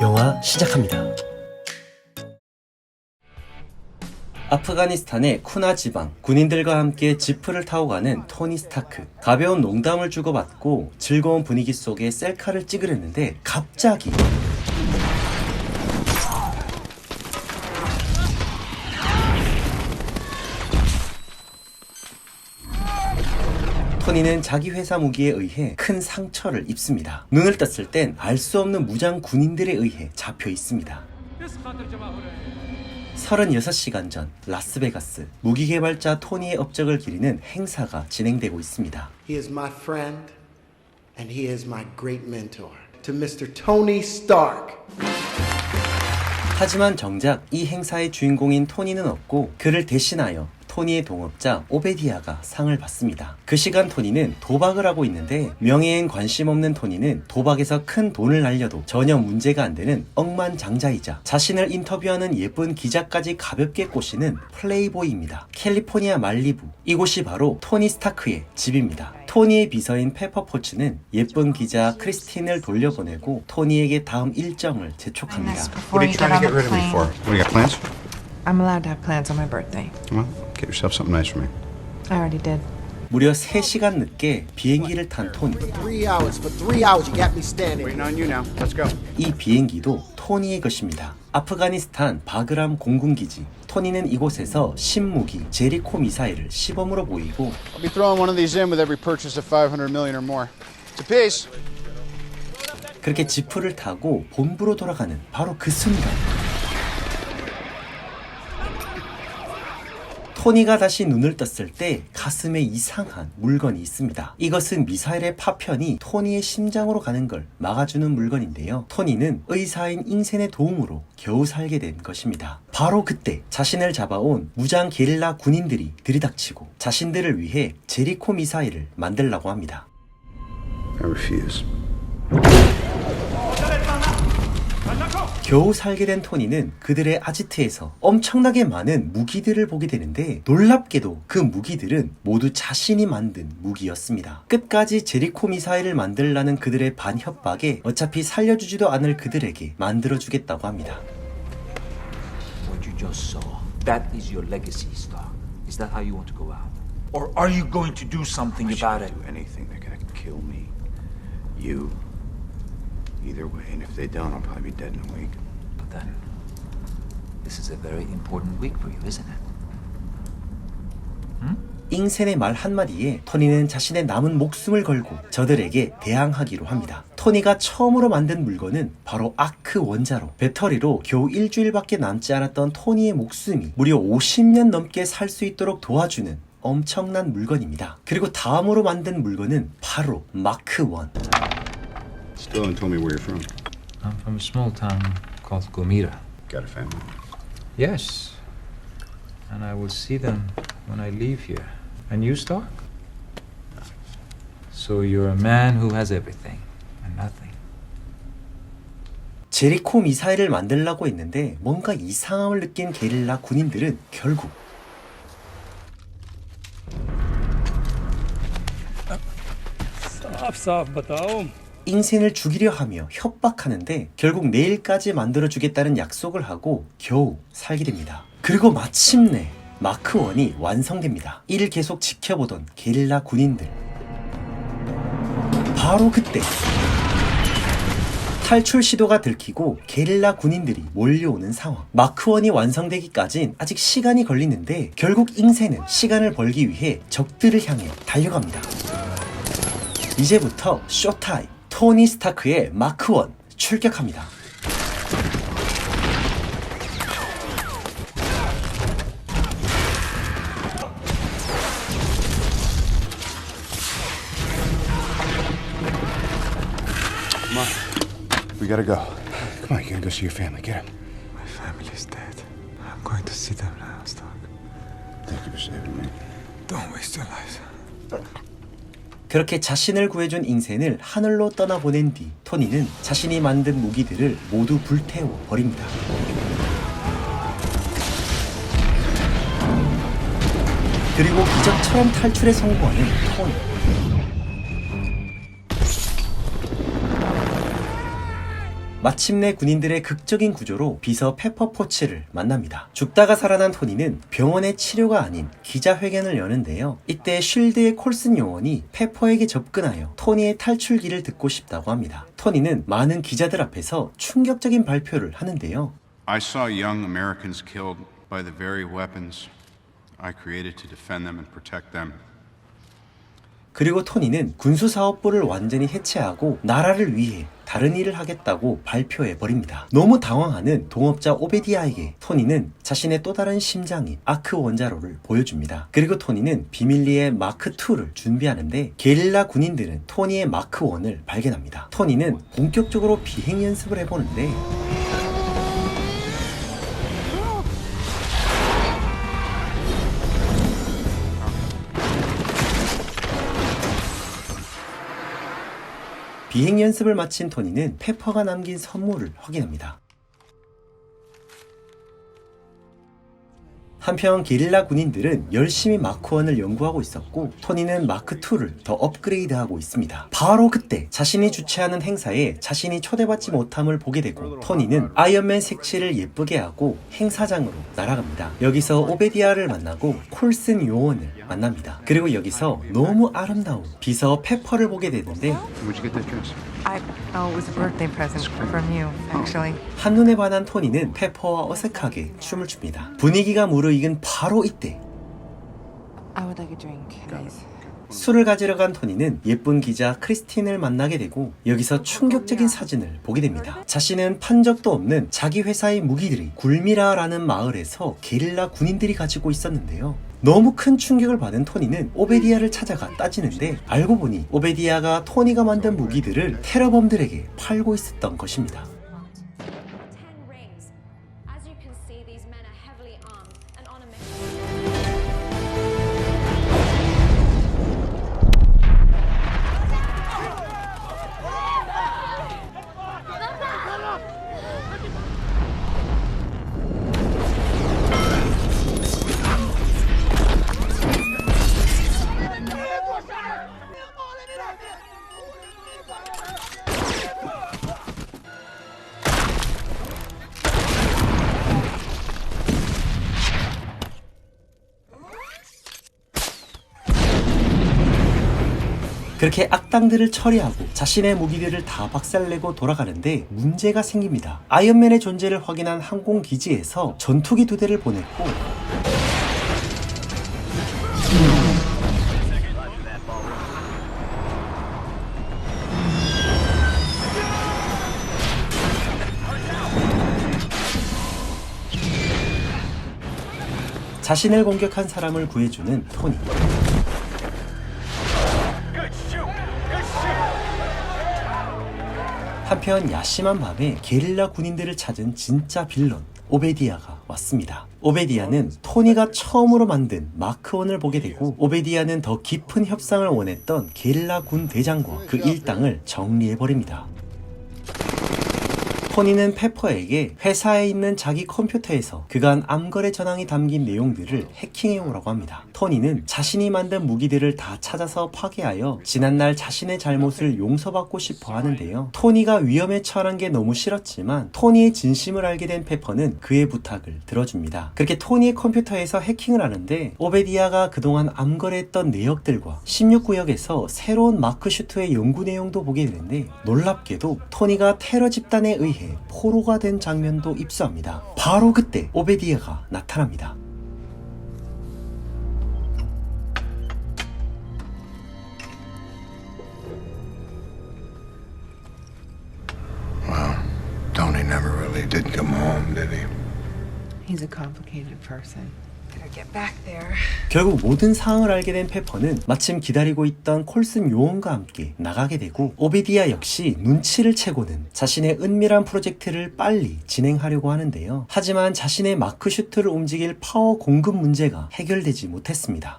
영화 시작합니다. 아프가니스탄의 쿠나 지방, 군인들과 함께 지프를 타고 가는 토니 스타크. 가벼운 농담을 주고받고 즐거운 분위기 속에 셀카를 찍으려는데 갑자기 토니는 자기 회사 무기에 의해 큰 상처를 입습니다. 눈을 떴을 땐 알 수 없는 무장 군인들에 의해 잡혀 있습니다. 36시간 전 라스베가스, 무기 개발자 토니의 업적을 기리는 행사가 진행되고 있습니다. He is my friend and he is my great mentor. To Mr. Tony Stark. 하지만 정작 이 행사의 주인공인 토니는 없고 그를 대신하여 토니의 동업자 오베디아가 상을 받습니다. 그 시간 토니는 도박을 하고 있는데 명예엔 관심 없는 토니는 도박에서 큰 돈을 날려도 전혀 문제가 안 되는 억만장자이자 자신을 인터뷰하는 예쁜 기자까지 가볍게 꼬시는 플레이보이입니다. 캘리포니아 말리부, 이곳이 바로 토니 스타크의 집입니다. 토니의 비서인 페퍼포츠는 예쁜 기자 크리스틴을 돌려보내고 토니에게 다음 일정을 재촉합니다. What are you trying to get rid of me for? What, do you got plans? I'm allowed to have plans on my birthday. Well, get yourself something nice for me. I already did. 무려 3시간 늦게 비행기를 탄 토니. For 3 hours you got me standing. Waiting on you now. Let's go. 이 비행기도 토니의 것입니다. 아프가니스탄 바그람 공군기지. 토니는 이곳에서 신무기 제리코 미사일을 시범으로 보이고 I'll be throwing one of these in with every purchase of 500 million or more. It's a piece. 그렇게 지프를 타고 본부로 돌아가는 바로 그 순간 토니가 다시 눈을 떴을 때 가슴에 이상한 물건이 있습니다. 이것은 미사일의 파편이 토니의 심장으로 가는 걸 막아주는 물건인데요. 토니는 의사인 잉센의 도움으로 겨우 살게 된 것입니다. 바로 그때 자신을 잡아온 무장 게릴라 군인들이 들이닥치고 자신들을 위해 제리코 미사일을 만들라고 합니다. I refuse. 겨우 살게 된 토니는 그들의 아지트에서 엄청나게 많은 무기들을 보게 되는데 놀랍게도 그 무기들은 모두 자신이 만든 무기였습니다. 끝까지 제리코 미사일을 만들라는 그들의 반협박에 어차피 살려주지도 않을 그들에게 만들어주겠다고 합니다. What you just saw, that is your legacy, Stark. Is that how you want to go out? Or are you going to do something about it? Do anything. They're gonna kill me. You. Either way, and if they don't, I'll probably be dead in a week. But then, this is a very important week for you, isn't it? 잉센의 말 한마디에 토니는 자신의 남은 목숨을 걸고 저들에게 대항하기로 합니다. 토니가 처음으로 만든 물건은 바로 아크 원자로. 배터리로 겨우 일주일밖에 남지 않았던 토니의 목숨이 무려 50년 넘게 살 수 있도록 도와주는 엄청난 물건입니다. 그리고 다음으로 만든 물건은 바로 마크 1. Still haven't told me where you're from. I'm from a small town called Gomira. Got a family? Yes. And I will see them when I leave here. And you, Stark? So you're a man who has everything and nothing. 제리코 미사일을 만들라고 했는데 뭔가 이상함을 느낀 게릴라 군인들은 결국 잉센을 죽이려 하며 협박하는데 결국 내일까지 만들어주겠다는 약속을 하고 겨우 살게 됩니다. 그리고 마침내 마크 1이 완성됩니다. 이를 계속 지켜보던 게릴라 군인들. 바로 그때 탈출 시도가 들키고 게릴라 군인들이 몰려오는 상황. 마크 1이 완성되기까진 아직 시간이 걸리는데 결국 잉센은 시간을 벌기 위해 적들을 향해 달려갑니다. 이제부터 쇼타임. 토니 스타크의 마크 1 출격합니다. Come on. We gotta go. Come on, you gotta go see your family. Get him. My family is dead. I'm going to see them now, Stark. Thank you for saving me. Don't waste your life. 그렇게 자신을 구해준 잉센을 하늘로 떠나보낸 뒤 토니는 자신이 만든 무기들을 모두 불태워 버립니다. 그리고 기적처럼 탈출에 성공하는 토니. 마침내 군인들의 극적인 구조로 비서 페퍼 포츠를 만납니다. 죽다가 살아난 토니는 병원의 치료가 아닌 기자회견을 여는데요. 이때 쉴드의 콜슨 요원이 페퍼에게 접근하여 토니의 탈출기를 듣고 싶다고 합니다. 토니는 많은 기자들 앞에서 충격적인 발표를 하는데요. I saw young Americans killed by the very weapons I created to defend them and protect them. 그리고 토니는 군수사업부를 완전히 해체하고 나라를 위해 다른 일을 하겠다고 발표해버립니다. 너무 당황하는 동업자 오베디아에게 토니는 자신의 또 다른 심장인 아크 원자로를 보여줍니다. 그리고 토니는 비밀리에 마크2를 준비하는데 게릴라 군인들은 토니의 마크1을 발견합니다. 토니는 본격적으로 비행 연습을 해보는데 비행 연습을 마친 토니는 페퍼가 남긴 선물을 확인합니다. 한편 게릴라 군인들은 열심히 마크1을 연구하고 있었고 토니는 마크2를 더 업그레이드하고 있습니다. 바로 그때 자신이 주최하는 행사에 자신이 초대받지 못함을 보게 되고 토니는 아이언맨 색칠을 예쁘게 하고 행사장으로 날아갑니다. 여기서 오베디아를 만나고 콜슨 요원을 만납니다. 그리고 여기서 너무 아름다운 비서 페퍼를 보게 되는데 Where'd you get that dress? Oh, it was a birthday present from you, actually. 한눈에 반한 토니는 페퍼와 어색하게 춤을 춥니다. 분위기가 무르익은 바로 이때 I would like a drink, please. 술을 가지러 간 토니는 예쁜 기자 크리스틴을 만나게 되고 여기서 충격적인 사진을 보게 됩니다. 자신은 판 적도 없는 자기 회사의 무기들이 굴미라라는 마을에서 게릴라 군인들이 가지고 있었는데요. 너무 큰 충격을 받은 토니는 오베디아를 찾아가 따지는데 알고 보니 오베디아가 토니가 만든 무기들을 테러범들에게 팔고 있었던 것입니다. 10 rings. As you can see, these men are heavily armed and on a mission. 그렇게 악당들을 처리하고 자신의 무기들을 다 박살내고 돌아가는데 문제가 생깁니다. 아이언맨의 존재를 확인한 항공기지에서 전투기 2대를 보냈고 자신을 공격한 사람을 구해주는 토니. 한편 야심한 밤에 게릴라 군인들을 찾은 진짜 빌런 오베디아가 왔습니다. 오베디아는 토니가 처음으로 만든 마크1을 보게 되고 오베디아는 더 깊은 협상을 원했던 게릴라 군 대장과 그 일당을 정리해버립니다. 토니는 페퍼에게 회사에 있는 자기 컴퓨터에서 그간 암거래 전황이 담긴 내용들을 해킹해오라고 합니다. 토니는 자신이 만든 무기들을 다 찾아서 파괴하여 지난날 자신의 잘못을 용서받고 싶어 하는데요. 토니가 위험에 처한 게 너무 싫었지만 토니의 진심을 알게 된 페퍼는 그의 부탁을 들어줍니다. 그렇게 토니의 컴퓨터에서 해킹을 하는데 오베디아가 그동안 암거래했던 내역들과 16구역에서 새로운 마크슈트의 연구 내용도 보게 되는데 놀랍게도 토니가 테러 집단에 의해 포로가 된 장면도 입수합니다. 바로 그때 오베디아가 나타납니다. Well, Tony never really did come home, did he? He's a complicated person. Better get back there. 결국 모든 상황을 알게 된 페퍼는 마침 기다리고 있던 콜슨 요원과 함께 나가게 되고 오베디아 역시 눈치를 채고는 자신의 은밀한 프로젝트를 빨리 진행하려고 하는데요. 하지만 자신의 마크슈트를 움직일 파워 공급 문제가 해결되지 못했습니다.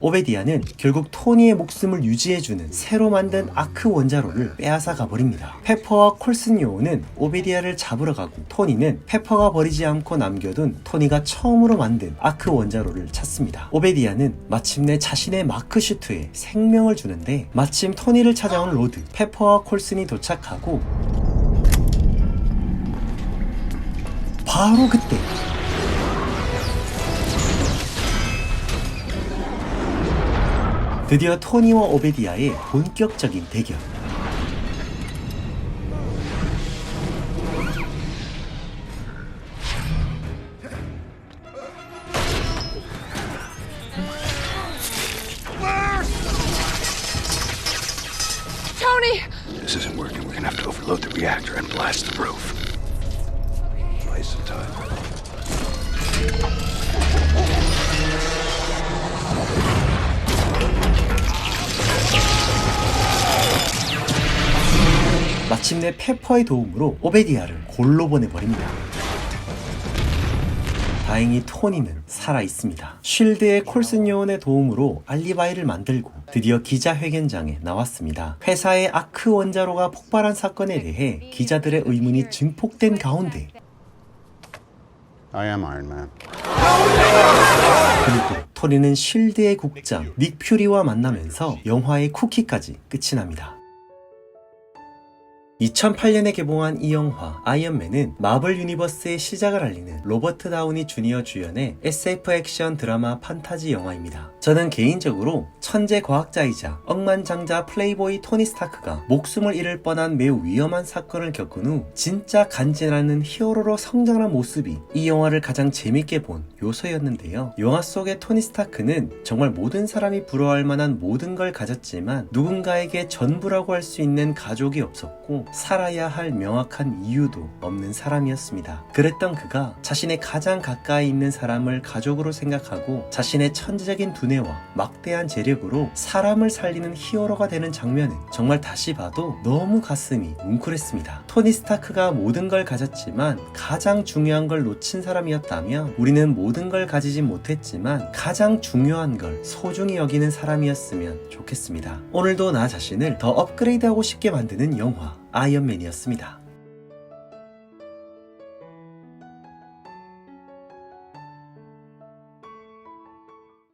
오베디아는 결국 토니의 목숨을 유지해주는 새로 만든 아크 원자로를 빼앗아 가버립니다. 페퍼와 콜슨 요원은 오베디아를 잡으러 가고 토니는 페퍼가 버리지 않고 남겨둔 토니가 처음으로 만든 아크 원자로를 찾습니다. 오베디아는 마침내 자신의 마크 슈트에 생명을 주는데 마침 토니를 찾아온 로드, 페퍼와 콜슨이 도착하고 바로 그때 드디어 토니와 오베디아의 본격적인 대결. This isn't working. We're gonna have to overload the reactor and blast the roof. Buy some time. 마침내 페퍼의 도움으로 오베디아를 골로 보내버립니다. 다행히 토니는 살아있습니다. 쉴드의 콜슨 요원의 도움으로 알리바이를 만들고 드디어 기자회견장에 나왔습니다. 회사의 아크 원자로가 폭발한 사건에 대해 기자들의 의문이 증폭된 가운데 I am Iron Man. 그리고 토니는 쉴드의 국장 닉 퓨리와 만나면서 영화의 쿠키까지 끝이 납니다. 2008년에 개봉한 이 영화 아이언맨은 마블 유니버스의 시작을 알리는 로버트 다우니 주니어 주연의 SF 액션 드라마 판타지 영화입니다. 저는 개인적으로 천재 과학자이자 억만장자 플레이보이 토니 스타크가 목숨을 잃을 뻔한 매우 위험한 사건을 겪은 후 진짜 간지나는 히어로로 성장한 모습이 이 영화를 가장 재밌게 본 요소였는데요. 영화 속의 토니 스타크는 정말 모든 사람이 부러워할 만한 모든 걸 가졌지만 누군가에게 전부라고 할 수 있는 가족이 없었고 살아야 할 명확한 이유도 없는 사람이었습니다. 그랬던 그가 자신의 가장 가까이 있는 사람을 가족으로 생각하고 자신의 천재적인 두뇌와 막대한 재력으로 사람을 살리는 히어로가 되는 장면은 정말 다시 봐도 너무 가슴이 뭉클했습니다. 토니 스타크가 모든 걸 가졌지만 가장 중요한 걸 놓친 사람이었다면 우리는 모든 걸 가지진 못했지만 가장 중요한 걸 소중히 여기는 사람이었으면 좋겠습니다. 오늘도 나 자신을 더 업그레이드하고 싶게 만드는 영화 아이언맨이었습니다.